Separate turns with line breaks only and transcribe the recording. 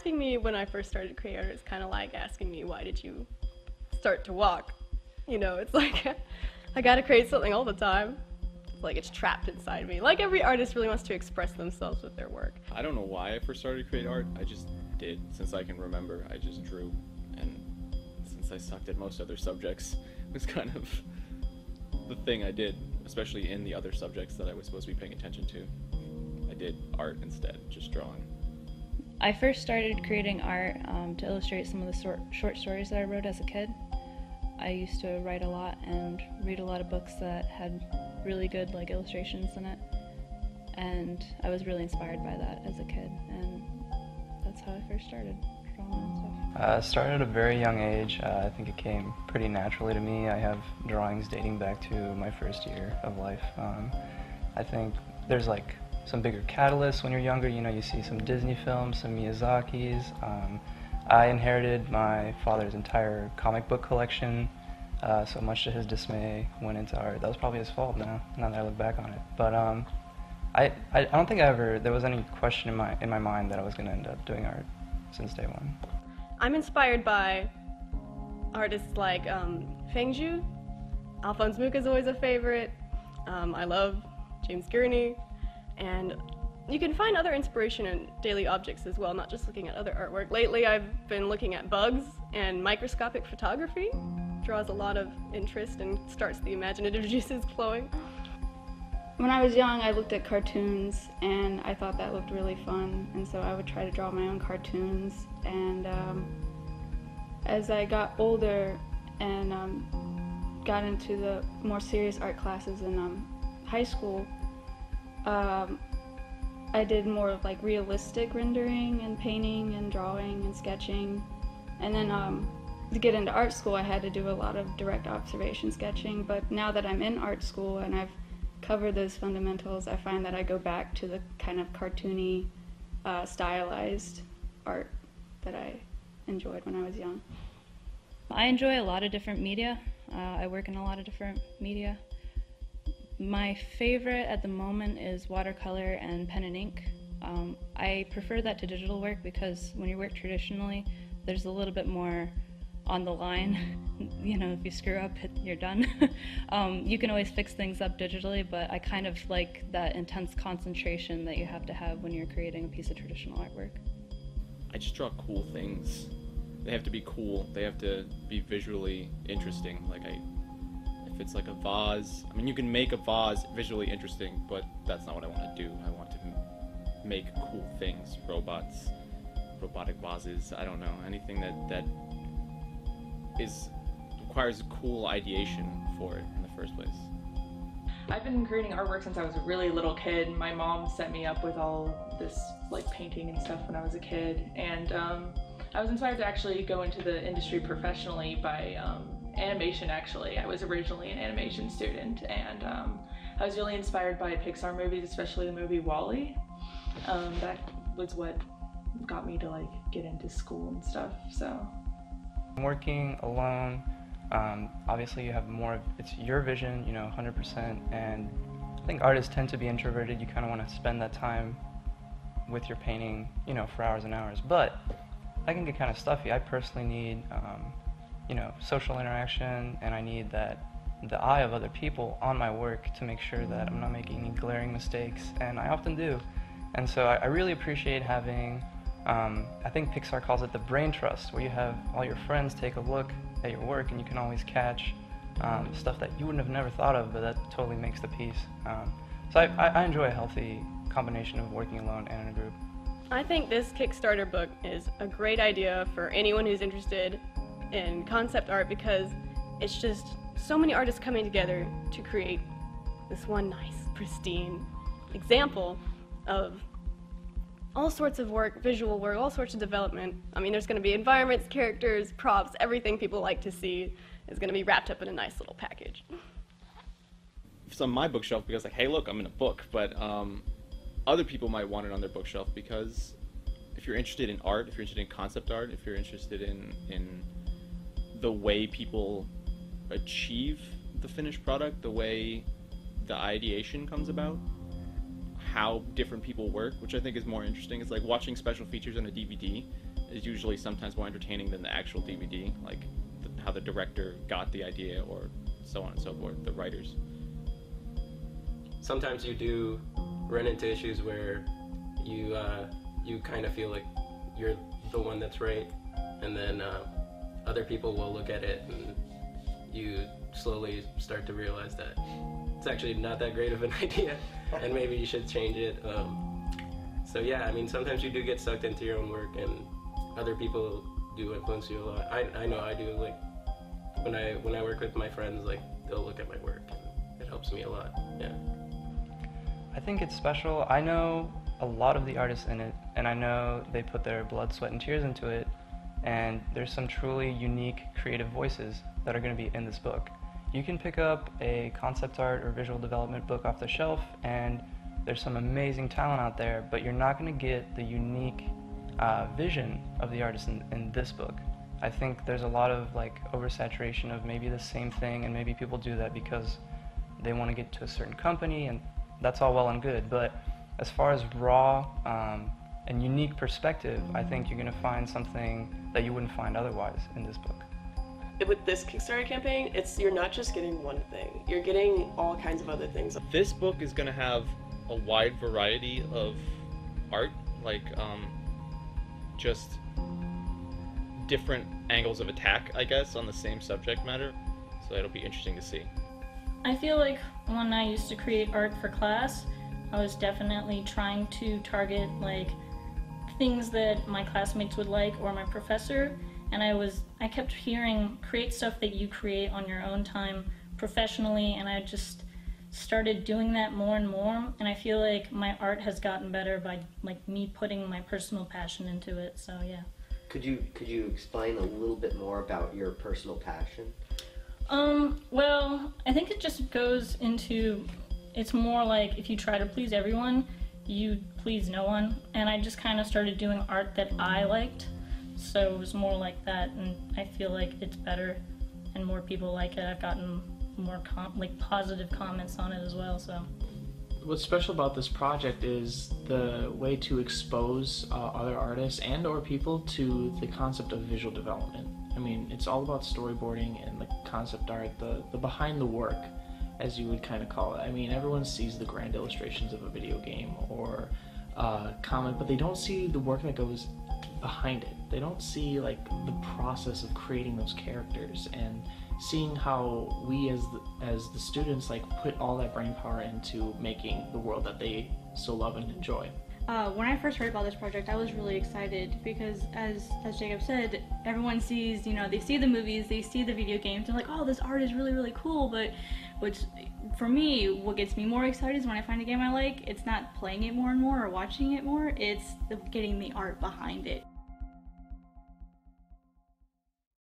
asking me when I first started creating art is kind of like asking me, why did you start to walk? You know, it's like, I gotta create something all the time. It's like it's trapped inside me. Like every artist really wants to express themselves with their work.
I don't know why I first started to create art. I just did. Since I can remember, I just drew. And since I sucked at most other subjects, it was kind of the thing I did, especially in the other subjects that I was supposed to be paying attention to. I did art instead, just drawing.
I first started creating art to illustrate some of the short stories that I wrote as a kid. I used to write a lot and read a lot of books that had really good illustrations in it, and I was really inspired by that as a kid, and that's how I first started drawing and stuff.
I started at a very young age. I think it came pretty naturally to me. I have drawings dating back to my first year of life. I think there's some bigger catalysts when you're younger. You know, you see some Disney films, some Miyazaki's. I inherited my father's entire comic book collection, so much to his dismay, went into art. That was probably his fault now that I look back on it. But I don't think there was any question in my mind that I was going to end up doing art since day one.
I'm inspired by artists like Feng Zhu. Alphonse Mucha is always a favorite. I love James Gurney. And you can find other inspiration in daily objects as well, not just looking at other artwork. Lately I've been looking at bugs, and microscopic photography draws a lot of interest and starts the imaginative juices flowing.
When I was young, I looked at cartoons, and I thought that looked really fun, and so I would try to draw my own cartoons. And as I got older and got into the more serious art classes in high school, I did more of realistic rendering and painting and drawing and sketching. And then to get into art school, I had to do a lot of direct observation sketching. But now that I'm in art school and I've covered those fundamentals, I find that I go back to the kind of cartoony, stylized art that I enjoyed when I was young.
I enjoy a lot of different media. I work in a lot of different media. My favorite at the moment is watercolor and pen and ink. I prefer that to digital work because when you work traditionally, there's a little bit more on the line. You know, if you screw up, you're done. You can always fix things up digitally, but I kind of like that intense concentration that you have to have when you're creating a piece of traditional artwork.
I just draw cool things. They have to be cool. They have to be visually interesting. If it's like a vase, I mean, you can make a vase visually interesting, but that's not what I want to do. I want to make cool things, robots, robotic vases, I don't know, anything that requires cool ideation for it in the first place.
I've been creating artwork since I was a really little kid. My mom set me up with all this painting and stuff when I was a kid, and I was inspired to actually go into the industry professionally by animation. Actually, I was originally an animation student, and I was really inspired by Pixar movies, especially the movie WALL-E. That was what got me to get into school and stuff. So
working alone, obviously you have it's your vision, 100%, and I think artists tend to be introverted. You kind of want to spend that time with your painting, for hours and hours, but that can get kind of stuffy. I personally need social interaction, and I need the eye of other people on my work to make sure that I'm not making any glaring mistakes, and I often do. And so I really appreciate having, I think Pixar calls it the brain trust, where you have all your friends take a look at your work and you can always catch stuff that you wouldn't have never thought of, but that totally makes the piece. So I enjoy a healthy combination of working alone and in a group.
I think this Kickstarter book is a great idea for anyone who's interested in concept art, because it's just so many artists coming together to create this one nice, pristine example of all sorts of work, visual work, all sorts of development. I mean, there's going to be environments, characters, props, everything people like to see is going to be wrapped up in a nice little package.
It's on my bookshelf because hey, look, I'm in a book, but other people might want it on their bookshelf because if you're interested in art, if you're interested in concept art, if you're interested in the way people achieve the finished product, the way the ideation comes about, how different people work, which I think is more interesting. It's like watching special features on a DVD is usually sometimes more entertaining than the actual DVD, like how the director got the idea, or so on and so forth, the writers.
Sometimes you do run into issues where you kind of feel like you're the one that's right, and then other people will look at it and you slowly start to realize that it's actually not that great of an idea and maybe you should change it. So yeah, I mean, sometimes you do get sucked into your own work and other people do influence you a lot. I know I do, like when I work with my friends, like they'll look at my work and it helps me a lot. Yeah.
I think it's special. I know a lot of the artists in it, and I know they put their blood, sweat, and tears into it, and there's some truly unique creative voices that are going to be in this book. You can pick up a concept art or visual development book off the shelf, and there's some amazing talent out there, but you're not going to get the unique vision of the artist in this book. I think there's a lot of like oversaturation of maybe the same thing, and maybe people do that because they want to get to a certain company, and that's all well and good, but as far as raw and unique perspective, I think you're going to find something that you wouldn't find otherwise in this book.
With this Kickstarter campaign, you're not just getting one thing, you're getting all kinds of other things.
This book is going to have a wide variety of art, like just different angles of attack, I guess, on the same subject matter, so it'll be interesting to see.
I feel like when I used to create art for class, I was definitely trying to target like things that my classmates would like or my professor, and I kept hearing create stuff that you create on your own time professionally, and I just started doing that more and more, and I feel like my art has gotten better by like me putting my personal passion into it. So yeah.
Could you explain a little bit more about your personal passion?
Well, I think it just goes into, it's more like if you try to please everyone, you please no one. And I just kind of started doing art that I liked, so it was more like that, and I feel like it's better and more people like it. I've gotten more positive comments on it as well. So
what's special about this project is the way to expose other artists and or people to the concept of visual development. I mean, it's all about storyboarding and the concept art, the behind the work, as you would kind of call it. I mean, everyone sees the grand illustrations of a video game or comic, but they don't see the work that goes behind it. They don't see like the process of creating those characters and seeing how we as the students like put all that brain power into making the world that they so love and enjoy.
When I first heard about this project, I was really excited because, as Jacob said, everyone sees, they see the movies, they see the video games, they're like, oh, this art is really, really cool, but for me, what gets me more excited is when I find a game I like, it's not playing it more and more or watching it more, it's getting the art behind it.